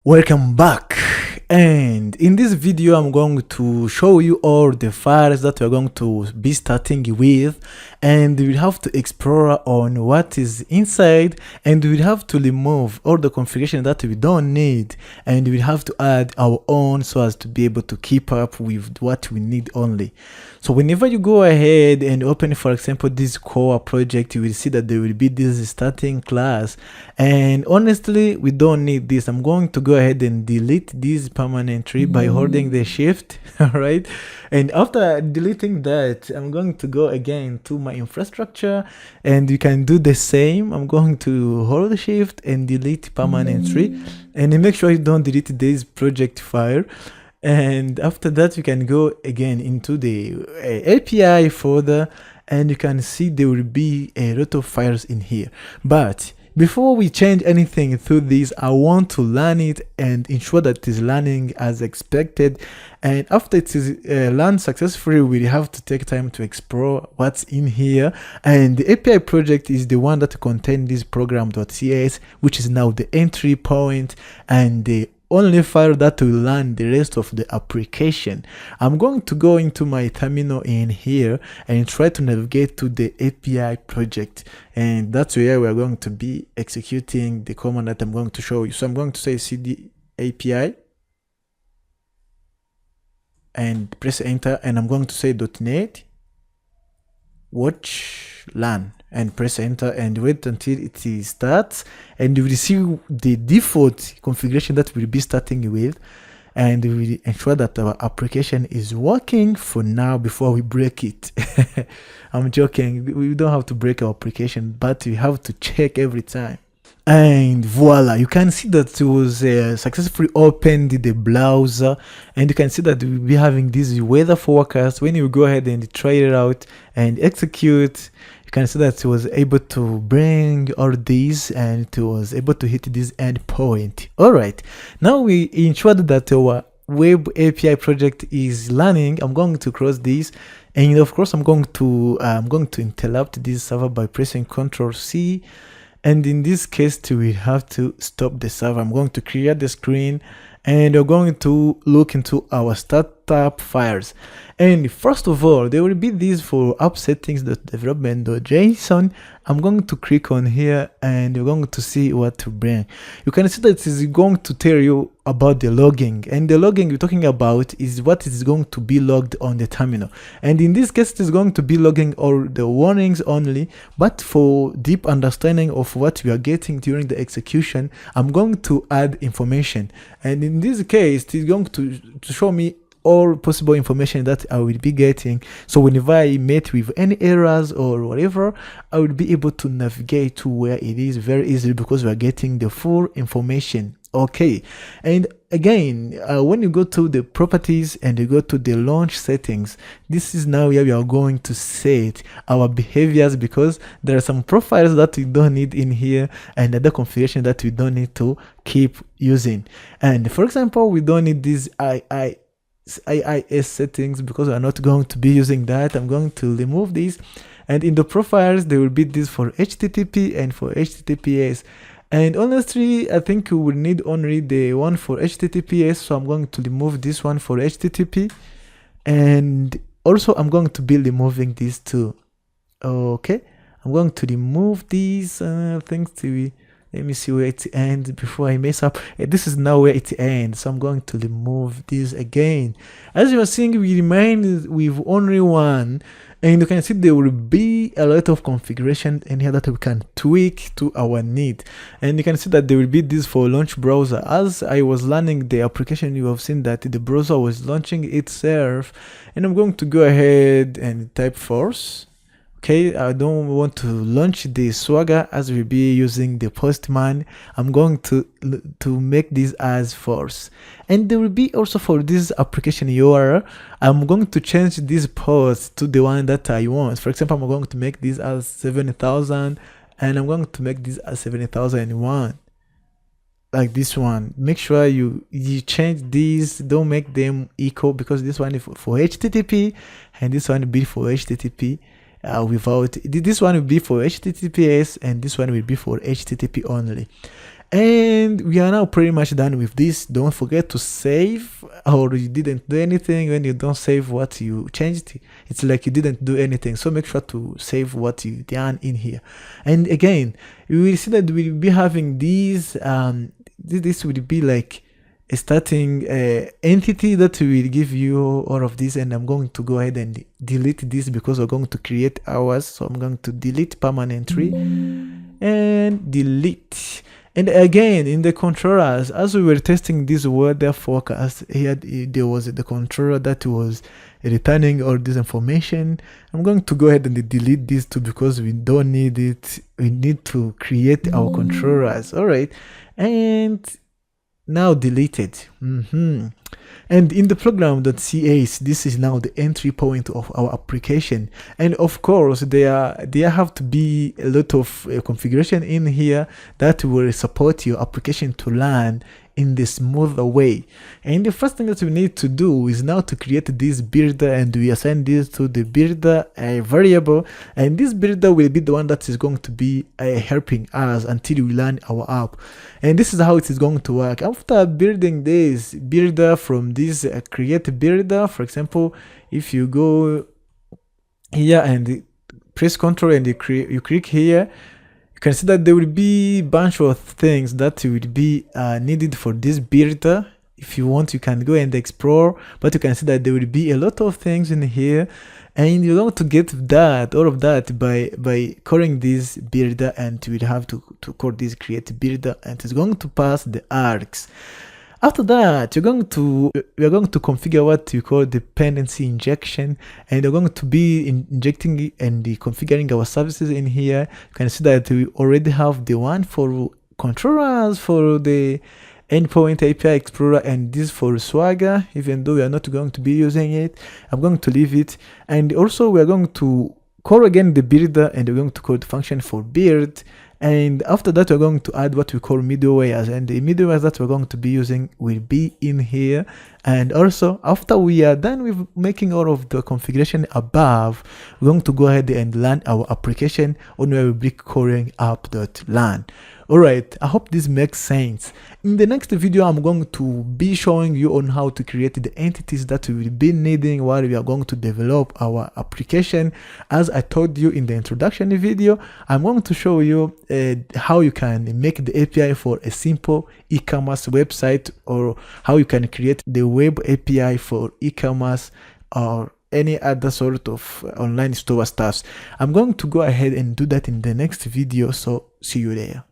Welcome back, and in this video I'm going to show you all the files that we're going to be starting with, and we'll have to explore on what is inside, and we'll have to remove all the configuration that we don't need, and we'll have to add our own so as to be able to keep up with what we need only. So whenever you go ahead and open, for example, this core project, you will see that there will be this starting class, and honestly we don't need this. I'm going to go ahead and delete this permanent tree by holding the shift. All right, and after deleting that, I'm going to go again to my infrastructure, and you can do the same. I'm going to hold the shift and delete permanent tree, and make sure you don't delete this project file. And after that, you can go again into the API folder, and you can see there will be a lot of files in here. But before we change anything through this, I want to learn it and ensure that it is learning as expected. And after it is learned successfully, we have to take time to explore what's in here. And the API project is the one that contains this program.cs, which is now the entry point and the only file that will learn the rest of the application. I'm going to go into my terminal in here and try to navigate to the API project, and that's where we're going to be executing the command that I'm going to show you. So I'm going to say cd API and press enter, and I'm going to say .NET watch learn and press enter and wait until it starts, and you will see the default configuration that we'll be starting with, and we will ensure that our application is working for now before we break it. I'm joking, we don't have to break our application, but we have to check every time. And voila, you can see that it was successfully opened the browser, and you can see that we'll be having this weather forecast. When you go ahead and try it out and execute, you can see that it was able to bring all these, and it was able to hit this endpoint. All right, now we ensured that our web API project is learning. I'm going to close this, and of course I'm going to interrupt this server by pressing Ctrl+C. And in this case, we have to stop the server. I'm going to clear the screen, and we're going to look into our startup files. And first of all, there will be these for app settings.development.json. I'm going to click on here, and you're going to see what to bring. You can see that it is going to tell you about the logging, and the logging we're talking about is what is going to be logged on the terminal. And in this case, it is going to be logging all the warnings only, but for deep understanding of what we are getting during the execution, I'm going to add information. And in this case, it is going to show me all possible information that I will be getting. So whenever I met with any errors or whatever, I will be able to navigate to where it is very easily, because we are getting the full information. Okay, and again, when you go to the properties and you go to the launch settings, this is now where we are going to set our behaviors, because there are some profiles that we don't need in here and other configuration that we don't need to keep using. And for example, we don't need these IIS settings because we are not going to be using that. I'm going to remove these, and in the profiles there will be this for HTTP and for HTTPS. And honestly, I think we will need only the one for HTTPS, so I'm going to remove this one for HTTP, and also I'm going to be removing these too. Okay, I'm going to remove these things to let me see where it ends before I mess up. This is now where it ends, so I'm going to remove this again. As you are seeing, we remain with only one, and you can see there will be a lot of configuration in here that we can tweak to our need. And you can see that there will be this for launch browser. As I was learning the application, you have seen that the browser was launching itself, and I'm going to go ahead and type force. Okay, I don't want to launch the Swagger as we'll be using the Postman. I'm going to make this as force. And there will be also for this application URL, I'm going to change this post to the one that I want. For example, I'm going to make this as 70,000, and I'm going to make this as 70,001. Like this one. Make sure you change these, don't make them equal, because this one is for HTTP and this one will be for HTTP. Without this one will be for HTTPS, and this one will be for HTTP only. And we are now pretty much done with this. Don't forget to save, or you didn't do anything. When you don't save what you changed, it's like you didn't do anything. So make sure to save what you done in here. And again, you will see that we'll be having these this will be like a starting entity that will give you all of this. And I'm going to go ahead and delete this because we're going to create ours. So I'm going to delete permanently and delete. And again, in the controllers, as we were testing this weather forecast, here there was the controller that was returning all this information. I'm going to go ahead and delete this too because we don't need it. We need to create our controllers. All right, and now deleted. And in the program.cas, this is now the entry point of our application. And of course, there have to be a lot of configuration in here that will support your application to run in the smoother way. And the first thing that we need to do is now to create this builder, and we assign this to the builder variable, and this builder will be the one that is going to be helping us until we learn our app. And this is how it is going to work. After building this builder from this create builder, for example, if you go here and press Ctrl and you click here, you can see that there will be a bunch of things that will be needed for this builder. If you want, you can go and explore, but you can see that there will be a lot of things in here, and you're going to get that, all of that, by calling this builder, and you will have to call this create builder, and it's going to pass the args. After that, we are going to configure what we call dependency injection, and we're going to be injecting and configuring our services in here. You can see that we already have the one for controllers, for the endpoint API Explorer, and this for Swagger. Even though we are not going to be using it, I'm going to leave it. And also we are going to call again the builder, and we're going to call the function for build. And after that, we're going to add what we call middlewares, and the middlewares that we're going to be using will be in here. And also, after we are done with making all of the configuration above, we're going to go ahead and run our application on where we'll be calling app.run. Alright, I hope this makes sense. In the next video, I'm going to be showing you on how to create the entities that we will be needing while we are going to develop our application. As I told you in the introduction video, I'm going to show you how you can make the API for a simple e-commerce website, or how you can create the web API for e-commerce or any other sort of online store stuffs. I'm going to go ahead and do that in the next video, so see you there.